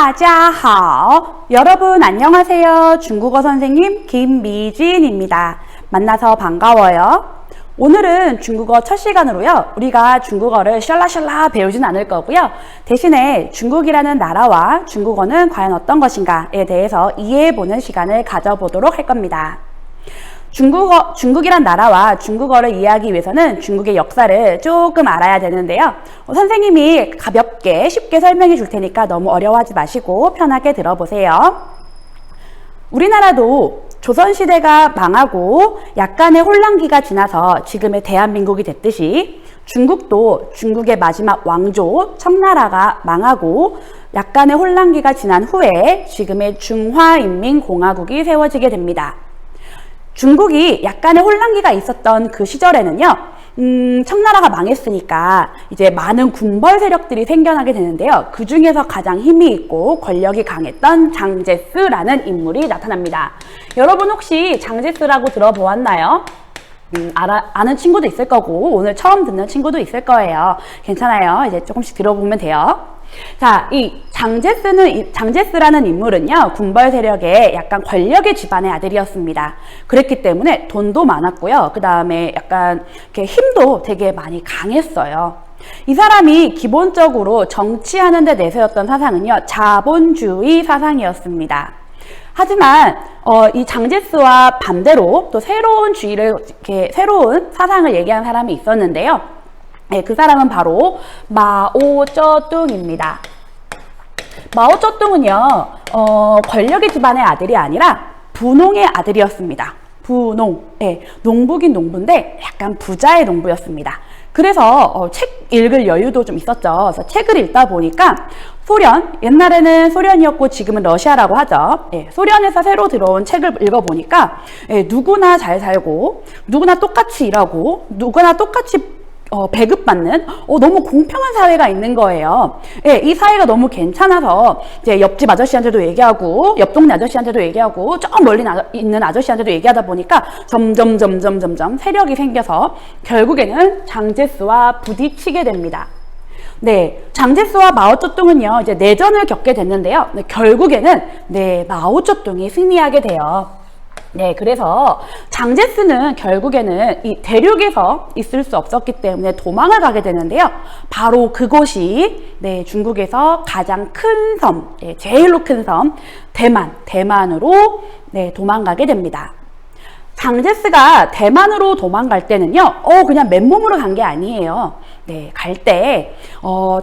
大家好. 여러분 안녕하세요. 중국어 선생님 김미진입니다. 만나서 반가워요. 오늘은 중국어 첫 시간으로요. 우리가 중국어를 샬라샬라 배우진 않을 거고요. 대신에 중국이라는 나라와 중국어는 과연 어떤 것인가에 대해서 이해해보는 시간을 가져보도록 할 겁니다. 중국이란 나라와 중국어를 이해하기 위해서는 중국의 역사를 조금 알아야 되는데요. 선생님이 가볍게 쉽게 설명해 줄 테니까 너무 어려워하지 마시고 편하게 들어보세요. 우리나라도 조선시대가 망하고 약간의 혼란기가 지나서 지금의 대한민국이 됐듯이 중국도 중국의 마지막 왕조 청나라가 망하고 약간의 혼란기가 지난 후에 지금의 중화인민공화국이 세워지게 됩니다. 중국이 약간의 혼란기가 있었던 그 시절에는요, 청나라가 망했으니까 이제 많은 군벌 세력들이 생겨나게 되는데요. 그 중에서 가장 힘이 있고 권력이 강했던 장제스라는 인물이 나타납니다. 여러분 혹시 장제스라고 들어보았나요? 아는 친구도 있을 거고 오늘 처음 듣는 친구도 있을 거예요. 괜찮아요. 이제 조금씩 들어보면 돼요. 자, 이 장제스라는 인물은요, 군벌 세력의 약간 권력의 집안의 아들이었습니다. 그랬기 때문에 돈도 많았고요. 그 다음에 약간 이렇게 힘도 되게 많이 강했어요. 이 사람이 기본적으로 정치하는 데 내세웠던 사상은요, 자본주의 사상이었습니다. 하지만 이 장제스와 반대로 또 새로운 사상을 얘기하는 사람이 있었는데요. 네, 그 사람은 바로 마오쩌둥입니다. 마오쩌둥은요, 권력의 집안의 아들이 아니라 부농의 아들이었습니다. 부농, 네, 농부긴 농부인데 약간 부자의 농부였습니다. 그래서 책 읽을 여유도 좀 있었죠. 그래서 책을 읽다 보니까 옛날에는 소련이었고 지금은 러시아라고 하죠. 예, 소련에서 새로 들어온 책을 읽어보니까 누구나 잘 살고 누구나 똑같이 일하고 누구나 똑같이 배급받는 너무 공평한 사회가 있는 거예요. 예, 이 사회가 너무 괜찮아서 이제 옆집 아저씨한테도 얘기하고 옆 동네 아저씨한테도 얘기하고 저 멀리 있는 아저씨한테도 얘기하다 보니까 점점 세력이 생겨서 결국에는 장제스와 부딪히게 됩니다. 네, 장제스와 마오쩌둥은요 이제 내전을 겪게 됐는데요. 네, 결국에는 마오쩌둥이 승리하게 돼요. 네, 그래서 장제스는 결국에는 이 대륙에서 있을 수 없었기 때문에 도망을 가게 되는데요. 바로 그곳이 중국에서 가장 큰 섬, 제일로 큰 섬, 대만으로 도망가게 됩니다. 장제스가 대만으로 도망갈 때는요, 그냥 맨몸으로 간 게 아니에요. 네, 갈 때,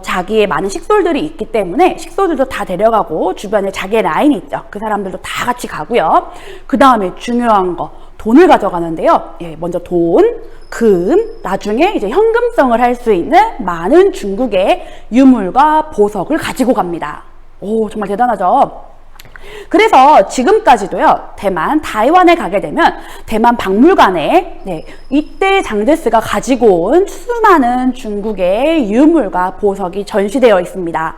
자기의 많은 식솔들이 있기 때문에 식솔들도 다 데려가고, 주변에 자기의 라인이 있죠. 그 사람들도 다 같이 가고요. 그 다음에 중요한 거, 돈을 가져가는데요. 예, 먼저 돈, 금, 나중에 이제 현금성을 할 수 있는 많은 중국의 유물과 보석을 가지고 갑니다. 오, 정말 대단하죠? 그래서 지금까지도요, 타이완에 가게 되면 대만 박물관에 이때 장제스가 가지고 온 수많은 중국의 유물과 보석이 전시되어 있습니다.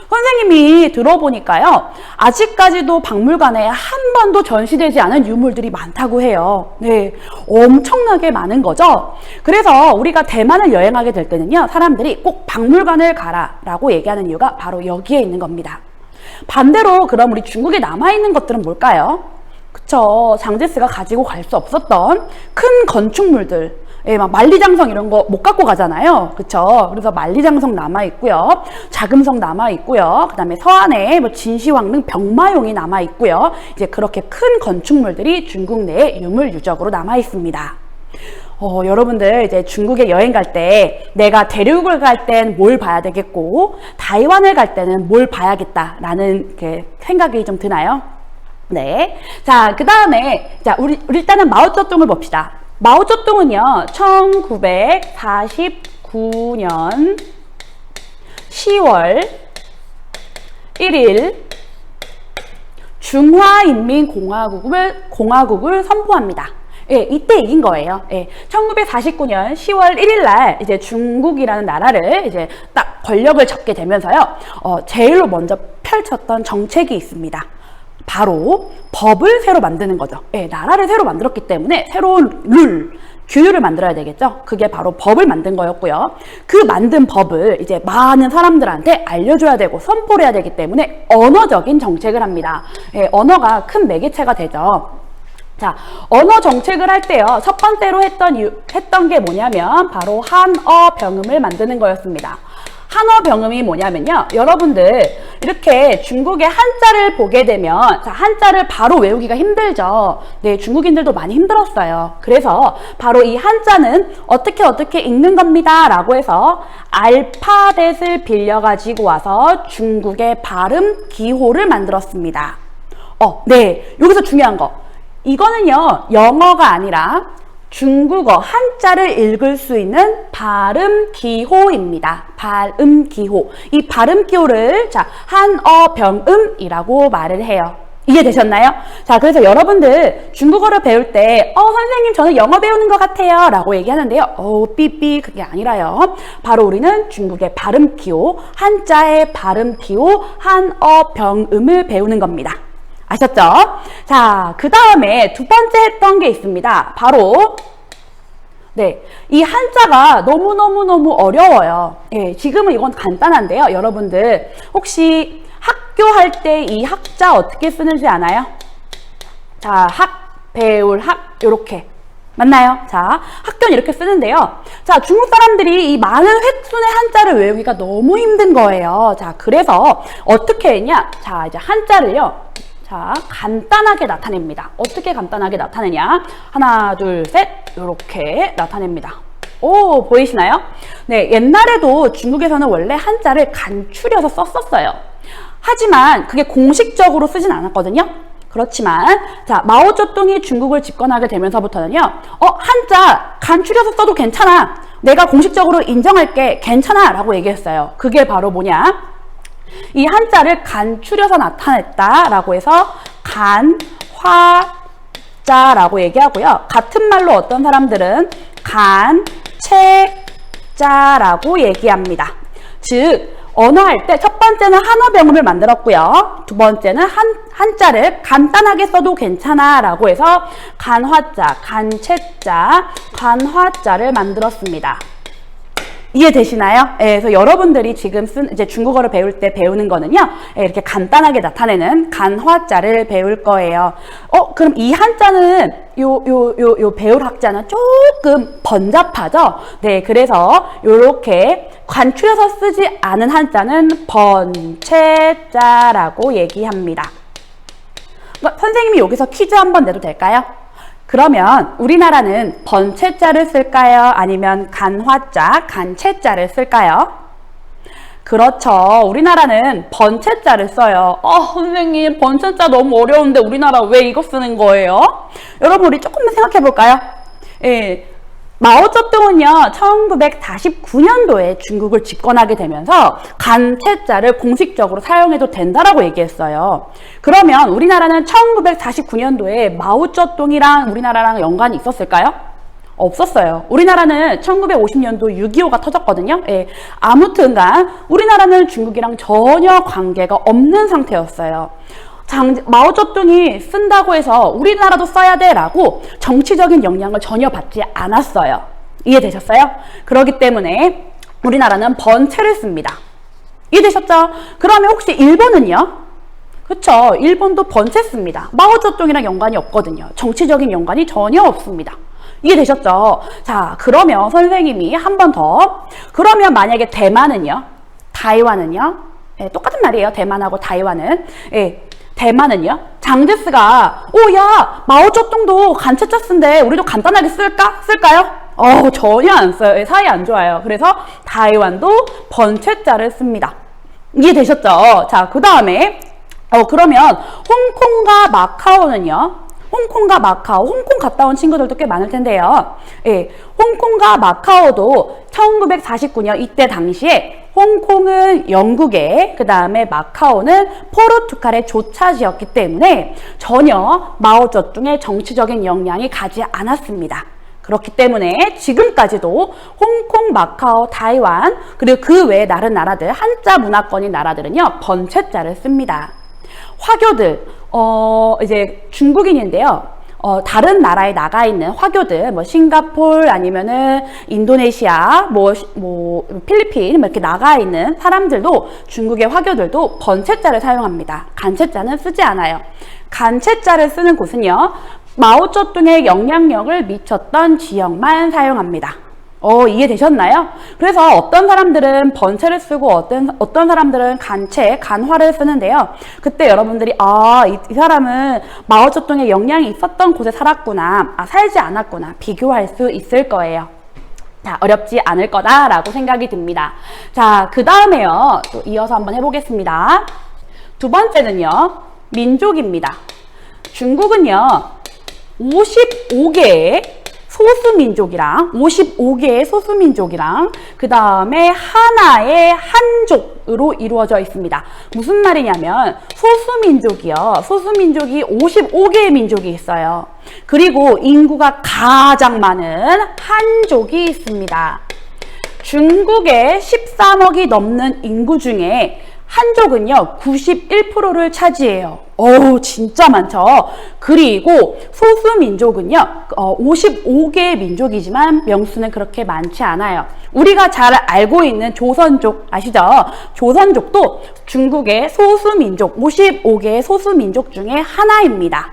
선생님이 들어보니까요, 아직까지도 박물관에 한 번도 전시되지 않은 유물들이 많다고 해요. 네, 엄청나게 많은 거죠. 그래서 우리가 대만을 여행하게 될 때는요, 사람들이 꼭 박물관을 가라라고 얘기하는 이유가 바로 여기에 있는 겁니다. 반대로 그럼 우리 중국에 남아있는 것들은 뭘까요? 그쵸, 장제스가 가지고 갈 수 없었던 큰 건축물들, 막 만리장성 이런 거 못 갖고 가잖아요. 그쵸? 그래서 만리장성 남아있고요, 자금성 남아있고요, 그 다음에 서안에 진시황릉 병마용이 남아있고요. 이제 그렇게 큰 건축물들이 중국 내에 유물유적으로 남아있습니다. 여러분들 이제 중국에 여행 갈 때 내가 대륙을 갈 땐 뭘 봐야 되겠고 타이완을 갈 때는 뭘 봐야겠다라는 생각이 좀 드나요? 네. 자, 그 다음에 우리 일단은 마오쩌둥을 봅시다. 마오쩌둥은요 1949년 10월 1일 중화인민공화국을 선포합니다. 예, 이때 이긴 거예요. 예, 1949년 10월 1일 날 이제 중국이라는 나라를 이제 딱 권력을 잡게 되면서요, 제일로 먼저 펼쳤던 정책이 있습니다. 바로 법을 새로 만드는 거죠. 예, 나라를 새로 만들었기 때문에 새로운 룰, 규율을 만들어야 되겠죠. 그게 바로 법을 만든 거였고요. 그 만든 법을 이제 많은 사람들한테 알려줘야 되고 선포를 해야 되기 때문에 언어적인 정책을 합니다. 예, 언어가 큰 매개체가 되죠. 자, 언어 정책을 할 때요. 첫 번째로 했던 게 뭐냐면 바로 한어병음을 만드는 거였습니다. 한어병음이 뭐냐면요. 여러분들 이렇게 중국의 한자를 보게 되면 자, 한자를 바로 외우기가 힘들죠. 네, 중국인들도 많이 힘들었어요. 그래서 바로 이 한자는 어떻게 읽는 겁니다 라고 해서 알파벳을 빌려가지고 와서 중국의 발음 기호를 만들었습니다. 네, 여기서 중요한 거. 이거는요, 영어가 아니라 중국어 한자를 읽을 수 있는 발음 기호입니다. 발음 기호. 이 발음 기호를 자, 한어병음이라고 말을 해요. 이해되셨나요? 자, 그래서 여러분들 중국어를 배울 때 선생님 저는 영어 배우는 것 같아요 라고 얘기하는데요. 삐삐 그게 아니라요. 바로 우리는 중국의 발음 기호, 한자의 발음 기호, 한어병음을 배우는 겁니다. 아셨죠? 자, 그 다음에 두 번째 했던 게 있습니다. 바로 네, 이 한자가 너무너무 어려워요. 예, 지금은 이건 간단한데요. 여러분들 혹시 학교 할 때 이 학자 어떻게 쓰는지 아나요? 자, 배울 요렇게 맞나요? 자, 학교는 이렇게 쓰는데요. 자, 중국 사람들이 이 많은 획순의 한자를 외우기가 너무 힘든 거예요. 자, 그래서 어떻게 했냐? 자, 이제 한자를요. 자, 간단하게 나타냅니다. 어떻게 간단하게 나타내냐? 하나, 둘, 셋, 이렇게 나타냅니다. 오, 보이시나요? 네, 옛날에도 중국에서는 원래 한자를 간추려서 썼었어요. 하지만 그게 공식적으로 쓰진 않았거든요. 그렇지만 자, 마오쩌둥이 중국을 집권하게 되면서부터는요. 한자 간추려서 써도 괜찮아. 내가 공식적으로 인정할게. 괜찮아 라고 얘기했어요. 그게 바로 뭐냐? 이 한자를 간추려서 나타냈다라고 해서 간화자라고 얘기하고요. 같은 말로 어떤 사람들은 간체자라고 얘기합니다. 즉 언어할 때 첫 번째는 한어병음을 만들었고요. 두 번째는 한자를 간단하게 써도 괜찮아 라고 해서 간화자, 간체자, 간화자를 만들었습니다. 이해되시나요? 예, 그래서 여러분들이 지금 이제 중국어를 배울 때 배우는 거는요, 예, 이렇게 간단하게 나타내는 간화자를 배울 거예요. 그럼 이 한자는, 배울 학자는 조금 번잡하죠? 네, 그래서 요렇게 간추려서 쓰지 않은 한자는 번체자라고 얘기합니다. 선생님이 여기서 퀴즈 한번 내도 될까요? 그러면 우리나라는 번체자를 쓸까요? 아니면 간화자, 간체자를 쓸까요? 그렇죠. 우리나라는 번체자를 써요. 선생님 번체자 너무 어려운데 우리나라 왜 이거 쓰는 거예요? 여러분 우리 조금만 생각해 볼까요? 예. 마오쩌둥은요 1949년도에 중국을 집권하게 되면서 간체자를 공식적으로 사용해도 된다라고 얘기했어요. 그러면 우리나라는 1949년도에 마오쩌둥이랑 우리나라랑 연관이 있었을까요? 없었어요. 우리나라는 1950년도 6.25가 터졌거든요. 예. 아무튼간 우리나라는 중국이랑 전혀 관계가 없는 상태였어요. 마오쩌둥이 쓴다고 해서 우리나라도 써야 돼 라고 정치적인 영향을 전혀 받지 않았어요. 이해되셨어요? 그렇기 때문에 우리나라는 번체를 씁니다. 이해되셨죠? 그러면 혹시 일본은요? 그쵸? 일본도 번체 씁니다. 마오쩌둥이랑 연관이 없거든요. 정치적인 연관이 전혀 없습니다. 이해되셨죠? 자, 그러면 선생님이 한 번 더. 그러면 만약에 대만은요? 타이완은요? 예, 똑같은 말이에요. 대만하고 타이완은. 예. 대만은요? 장제스가 야 마오쩌둥도 간체자 쓴데 우리도 간단하게 쓸까요? 전혀 안 써요. 사이 안 좋아요. 그래서 타이완도 번체자를 씁니다. 이해되셨죠? 자, 그 다음에 그러면 홍콩과 마카오는요? 홍콩과 마카오, 홍콩 갔다 온 친구들도 꽤 많을 텐데요. 예, 홍콩과 마카오도 1949년 이때 당시에 홍콩은 영국의, 그 다음에 마카오는 포르투갈의 조차지였기 때문에 전혀 마오쩌둥의 정치적인 영향이 가지 않았습니다. 그렇기 때문에 지금까지도 홍콩, 마카오, 타이완, 그리고 그 외에 다른 나라들, 한자 문화권인 나라들은요, 번체자를 씁니다. 화교들, 이제 중국인인데요. 다른 나라에 나가 있는 화교들, 뭐 싱가폴 아니면은 인도네시아, 뭐 필리핀 이렇게 나가 있는 사람들도 중국의 화교들도 번체자를 사용합니다. 간체자는 쓰지 않아요. 간체자를 쓰는 곳은요, 마오쩌둥의 영향력을 미쳤던 지역만 사용합니다. 이해되셨나요? 그래서 어떤 사람들은 번체를 쓰고 어떤 사람들은 간체, 간화를 쓰는데요. 그때 여러분들이 이 사람은 마오쩌둥의 영향이 있었던 곳에 살았구나, 살지 않았구나 비교할 수 있을 거예요. 자, 어렵지 않을 거다라고 생각이 듭니다. 자, 그 다음에요. 또 이어서 한번 해보겠습니다. 두 번째는요, 민족입니다. 중국은요, 55개의 소수민족이랑 그 다음에 하나의 한족으로 이루어져 있습니다. 무슨 말이냐면 소수민족이 55개의 민족이 있어요. 그리고 인구가 가장 많은 한족이 있습니다. 중국의 13억이 넘는 인구 중에 한족은요 91%를 차지해요. 진짜 많죠. 그리고 소수민족은요 55개의 민족이지만 명수는 그렇게 많지 않아요. 우리가 잘 알고 있는 조선족 아시죠? 조선족도 중국의 소수민족 55개의 소수민족 중에 하나입니다.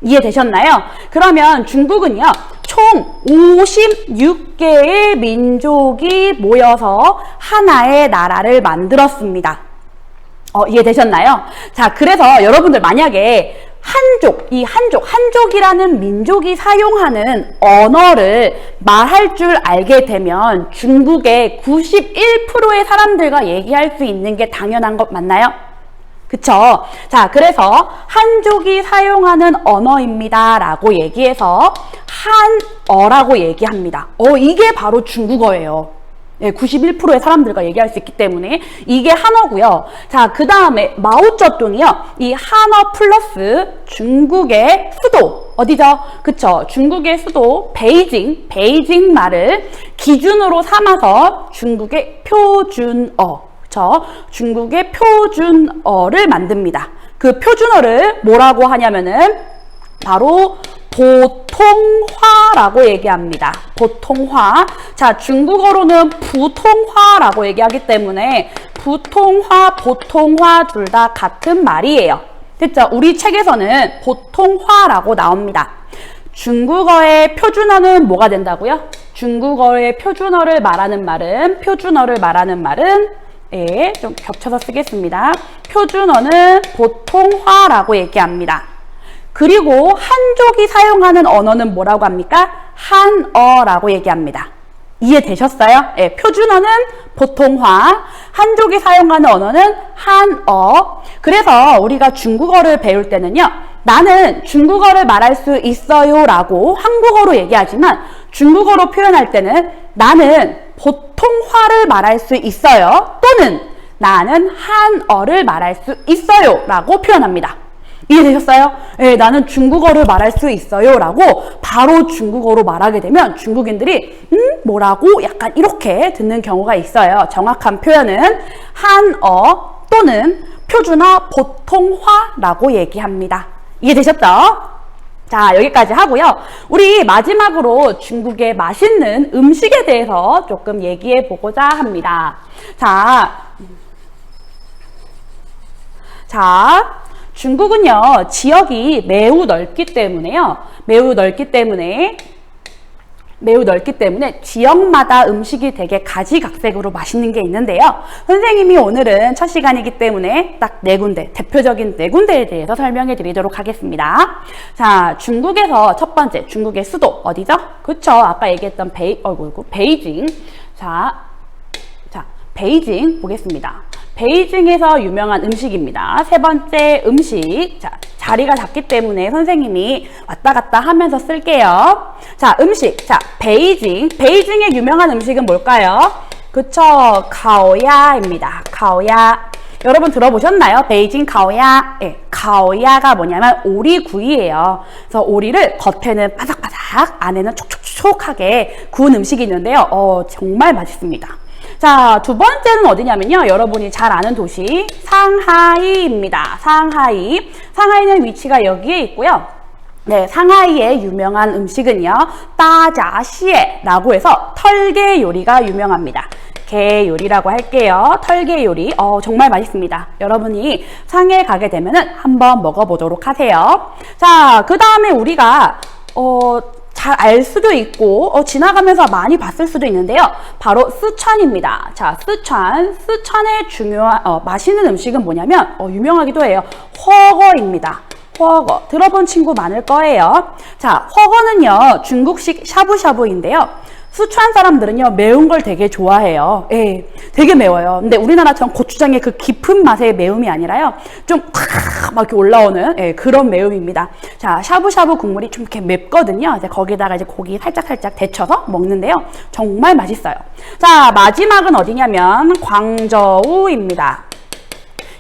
이해되셨나요? 그러면 중국은요 총 56개의 민족이 모여서 하나의 나라를 만들었습니다. 이해되셨나요? 자, 그래서 여러분들 만약에 한족이라는 민족이 사용하는 언어를 말할 줄 알게 되면 중국의 91%의 사람들과 얘기할 수 있는 게 당연한 것 맞나요? 그쵸? 자, 그래서 한족이 사용하는 언어입니다 라고 얘기해서 한어라고 얘기합니다. 이게 바로 중국어예요. 91%의 사람들과 얘기할 수 있기 때문에 이게 한어고요. 자, 그 다음에 마오쩌둥이요. 이 한어 플러스 중국의 수도 어디죠? 그쵸? 중국의 수도 베이징 말을 기준으로 삼아서 중국의 표준어, 그쵸? 중국의 표준어를 만듭니다. 그 표준어를 뭐라고 하냐면은 바로 보통화라고 얘기합니다. 보통화. 자, 중국어로는 부통화라고 얘기하기 때문에 부통화, 보통화 둘 다 같은 말이에요. 됐죠? 우리 책에서는 보통화라고 나옵니다. 중국어의 표준어는 뭐가 된다고요? 중국어의 표준어를 말하는 말은 좀 겹쳐서 쓰겠습니다. 표준어는 보통화라고 얘기합니다. 그리고 한족이 사용하는 언어는 뭐라고 합니까? 한어라고 얘기합니다. 이해되셨어요? 표준어는 보통화, 한족이 사용하는 언어는 한어. 그래서 우리가 중국어를 배울 때는요, 나는 중국어를 말할 수 있어요 라고 한국어로 얘기하지만 중국어로 표현할 때는 나는 보통화를 말할 수 있어요, 또는 나는 한어를 말할 수 있어요 라고 표현합니다. 이해되셨어요? 나는 중국어를 말할 수 있어요 라고 바로 중국어로 말하게 되면 중국인들이 뭐라고? 약간 이렇게 듣는 경우가 있어요. 정확한 표현은 한어 또는 표준어 보통화라고 얘기합니다. 이해되셨죠? 자, 여기까지 하고요. 우리 마지막으로 중국의 맛있는 음식에 대해서 조금 얘기해 보고자 합니다. 자, 중국은요, 지역이 매우 넓기 때문에 지역마다 음식이 되게 가지각색으로 맛있는 게 있는데요. 선생님이 오늘은 첫 시간이기 때문에 딱 4군데, 대표적인 4군데에 대해서 설명해 드리도록 하겠습니다. 자, 중국에서 첫 번째, 중국의 수도 어디죠? 그쵸? 아까 얘기했던 베이징. 자, 베이징 보겠습니다. 베이징에서 유명한 음식입니다. 세 번째 음식. 자, 자리가 작기 때문에 선생님이 왔다 갔다 하면서 쓸게요. 자, 음식. 자, 베이징의 유명한 음식은 뭘까요? 그쵸? 가오야입니다. 가오야. 여러분 들어보셨나요? 베이징 가오야. 가오야가 뭐냐면 오리구이예요. 그래서 오리를 겉에는 바삭바삭, 안에는 촉촉촉하게 구운 음식이 있는데요. 정말 맛있습니다. 자, 두 번째는 어디냐면요. 여러분이 잘 아는 도시 상하이입니다. 상하이는 위치가 여기에 있고요. 네, 상하이의 유명한 음식은요, 따자시에라고 해서 털개 요리가 유명합니다. 게 요리라고 할게요. 털개 요리. 정말 맛있습니다. 여러분이 상해에 가게 되면은 한번 먹어보도록 하세요. 자, 그 다음에 우리가 잘 알 수도 있고 지나가면서 많이 봤을 수도 있는데요. 바로 스촨입니다. 자, 스촨의 중요한 맛있는 음식은 뭐냐면 유명하기도 해요. 훠궈입니다. 훠궈 들어본 친구 많을 거예요. 자, 훠궈는요 중국식 샤브샤브인데요. 스촨 사람들은요 매운 걸 되게 좋아해요. 예, 되게 매워요. 근데 우리나라처럼 고추장의 그 깊은 맛의 매움이 아니라요, 좀 막 이렇게 올라오는 그런 매움입니다. 자, 샤브샤브 국물이 좀 이렇게 맵거든요. 이제 거기다가 이제 고기 살짝 데쳐서 먹는데요, 정말 맛있어요. 자, 마지막은 어디냐면 광저우입니다.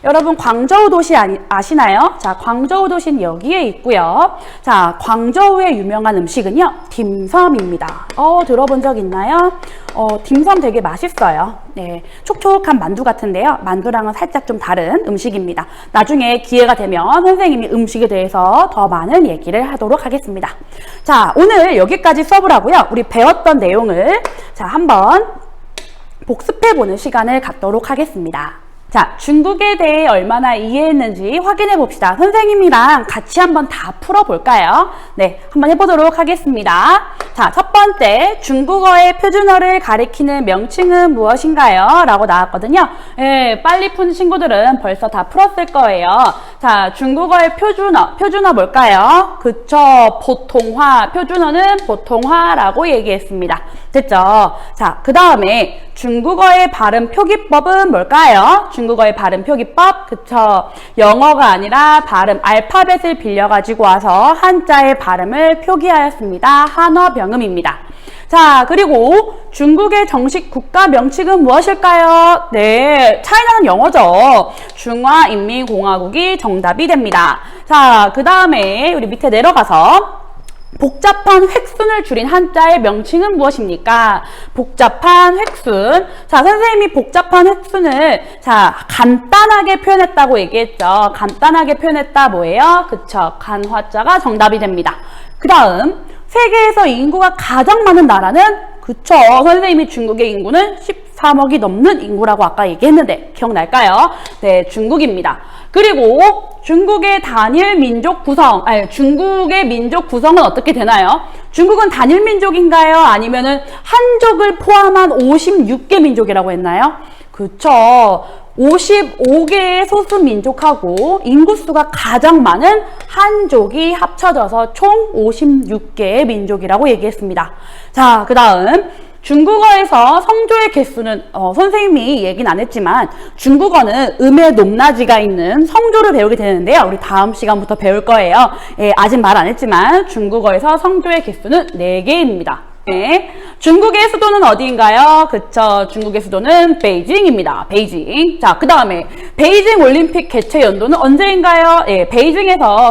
여러분 광저우 도시 아시나요? 자, 광저우 도시는 여기에 있고요. 자, 광저우의 유명한 음식은요, 딤섬입니다. 들어본 적 있나요? 딤섬 되게 맛있어요. 네, 촉촉한 만두 같은데요. 만두랑은 살짝 좀 다른 음식입니다. 나중에 기회가 되면 선생님이 음식에 대해서 더 많은 얘기를 하도록 하겠습니다. 자, 오늘 여기까지 수업을 하고요. 우리 배웠던 내용을 자, 한번 복습해보는 시간을 갖도록 하겠습니다. 자, 중국에 대해 얼마나 이해했는지 확인해 봅시다. 선생님이랑 같이 한번 다 풀어볼까요? 네, 한번 해보도록 하겠습니다. 자, 첫 번째, 중국어의 표준어를 가리키는 명칭은 무엇인가요? 라고 나왔거든요. 예, 빨리 푼 친구들은 벌써 다 풀었을 거예요. 자, 중국어의 표준어 뭘까요? 그쵸, 보통화. 표준어는 보통화라고 얘기했습니다. 됐죠? 자, 그 다음에 중국어의 발음 표기법은 뭘까요? 중국어의 발음 표기법, 그쵸? 영어가 아니라 발음, 알파벳을 빌려가지고 와서 한자의 발음을 표기하였습니다. 한어병음입니다. 자, 그리고 중국의 정식 국가 명칭은 무엇일까요? 네, 차이나는 영어죠. 중화인민공화국이 정답이 됩니다. 자, 그 다음에 우리 밑에 내려가서 복잡한 획순을 줄인 한자의 명칭은 무엇입니까? 복잡한 획순. 자, 선생님이 복잡한 획순을 자, 간단하게 표현했다고 얘기했죠. 간단하게 표현했다 뭐예요? 그쵸, 간화자가 정답이 됩니다. 그 다음, 세계에서 인구가 가장 많은 나라는 그쵸, 선생님이 중국의 인구는 13억이 넘는 인구라고 아까 얘기했는데 기억날까요? 네, 중국입니다. 그리고 중국의 단일 민족 구성, 중국의 민족 구성은 어떻게 되나요? 중국은 단일 민족인가요? 아니면은 한족을 포함한 56개 민족이라고 했나요? 그쵸. 55개의 소수 민족하고 인구수가 가장 많은 한족이 합쳐져서 총 56개의 민족이라고 얘기했습니다. 자, 그 다음 중국어에서 성조의 개수는 선생님이 얘기는 안 했지만 중국어는 음의 높낮이가 있는 성조를 배우게 되는데요. 우리 다음 시간부터 배울 거예요. 예, 아직 말 안 했지만 중국어에서 성조의 개수는 4개입니다. 네. 중국의 수도는 어디인가요? 그쵸, 중국의 수도는 베이징입니다. 베이징. 자, 그 다음에 베이징 올림픽 개최 연도는 언제인가요? 예, 베이징에서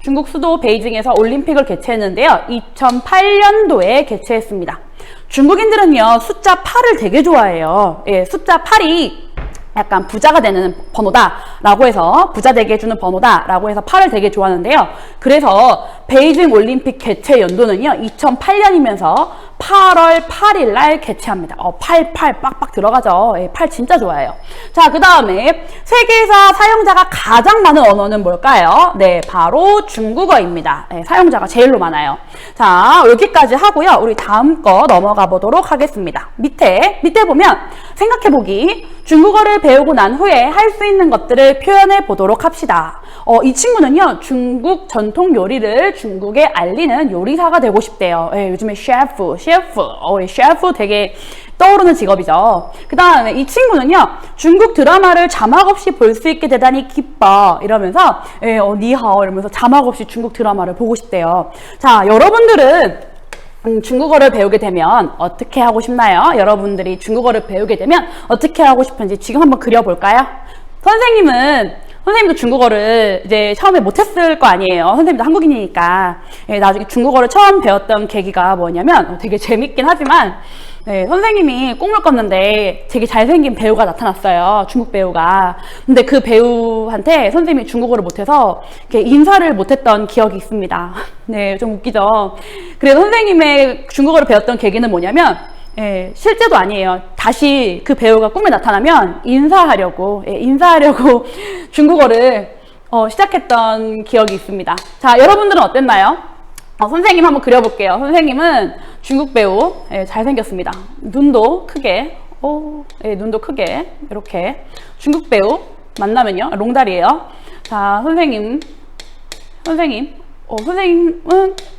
중국 수도 베이징에서 올림픽을 개최했는데요. 2008년도에 개최했습니다. 중국인들은요, 숫자 8을 되게 좋아해요. 예, 숫자 8이 약간 부자가 되는 번호다라고 해서, 부자 되게 해주는 번호다라고 해서 8을 되게 좋아하는데요. 그래서 베이징 올림픽 개최 연도는요, 2008년이면서 8월 8일 날 개최합니다. 8 빡빡 들어가죠. 예, 8 진짜 좋아해요. 자, 그 다음에 세계에서 사용자가 가장 많은 언어는 뭘까요? 네, 바로 중국어입니다. 예, 사용자가 제일로 많아요. 자, 여기까지 하고요. 우리 다음 거 넘어가 보도록 하겠습니다. 밑에 보면 생각해보기, 중국어를 배우고 난 후에 할 수 있는 것들을 표현해 보도록 합시다. 이 친구는요, 중국 전통 요리를 중국에 알리는 요리사가 되고 싶대요. 예, 요즘에 셰프 되게 떠오르는 직업이죠. 그 다음에 이 친구는요, 중국 드라마를 자막 없이 볼 수 있게 되다니 기뻐 이러면서 니하오 이러면서 자막 없이 중국 드라마를 보고 싶대요. 자, 여러분들은 중국어를 배우게 되면 어떻게 하고 싶나요? 여러분들이 중국어를 배우게 되면 어떻게 하고 싶은지 지금 한번 그려볼까요? 선생님도 중국어를 이제 처음에 못했을 거 아니에요. 선생님도 한국인이니까. 예, 나중에 중국어를 처음 배웠던 계기가 뭐냐면 되게 재밌긴 하지만 네, 선생님이 꿈을 꿨는데 되게 잘생긴 배우가 나타났어요. 중국 배우가. 근데 그 배우한테 선생님이 중국어를 못해서 이렇게 인사를 못했던 기억이 있습니다. 네, 좀 웃기죠. 그래서 선생님의 중국어를 배웠던 계기는 뭐냐면, 예, 실제도 아니에요. 다시 그 배우가 꿈에 나타나면 인사하려고 중국어를 시작했던 기억이 있습니다. 자, 여러분들은 어땠나요? 선생님 한번 그려볼게요. 선생님은 중국 배우, 예, 잘생겼습니다. 눈도 크게, 예, 눈도 크게 이렇게 중국 배우 만나면요, 롱다리예요. 자, 선생님은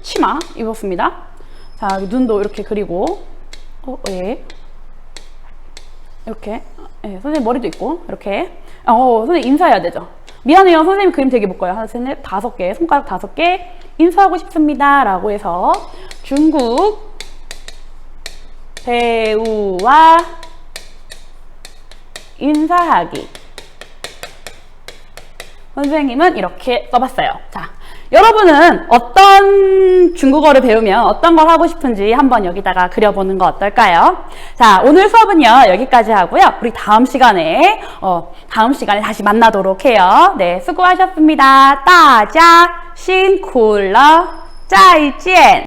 치마 입었습니다. 자, 눈도 이렇게 그리고, 예, 이렇게, 예, 선생님 머리도 있고 이렇게. 선생님 인사해야 되죠. 미안해요, 선생님 그림 되게 못 그려요. 하나, 셋, 넷, 5개, 손가락 5개 인사하고 싶습니다 라고 해서 중국 배우와 인사하기. 선생님은 이렇게 써봤어요. 자, 여러분은 어떤 중국어를 배우면 어떤 걸 하고 싶은지 한번 여기다가 그려보는 거 어떨까요? 자, 오늘 수업은요 여기까지 하고요. 우리 다음 시간에 다시 만나도록 해요. 네, 수고하셨습니다. 大家辛苦了，再见。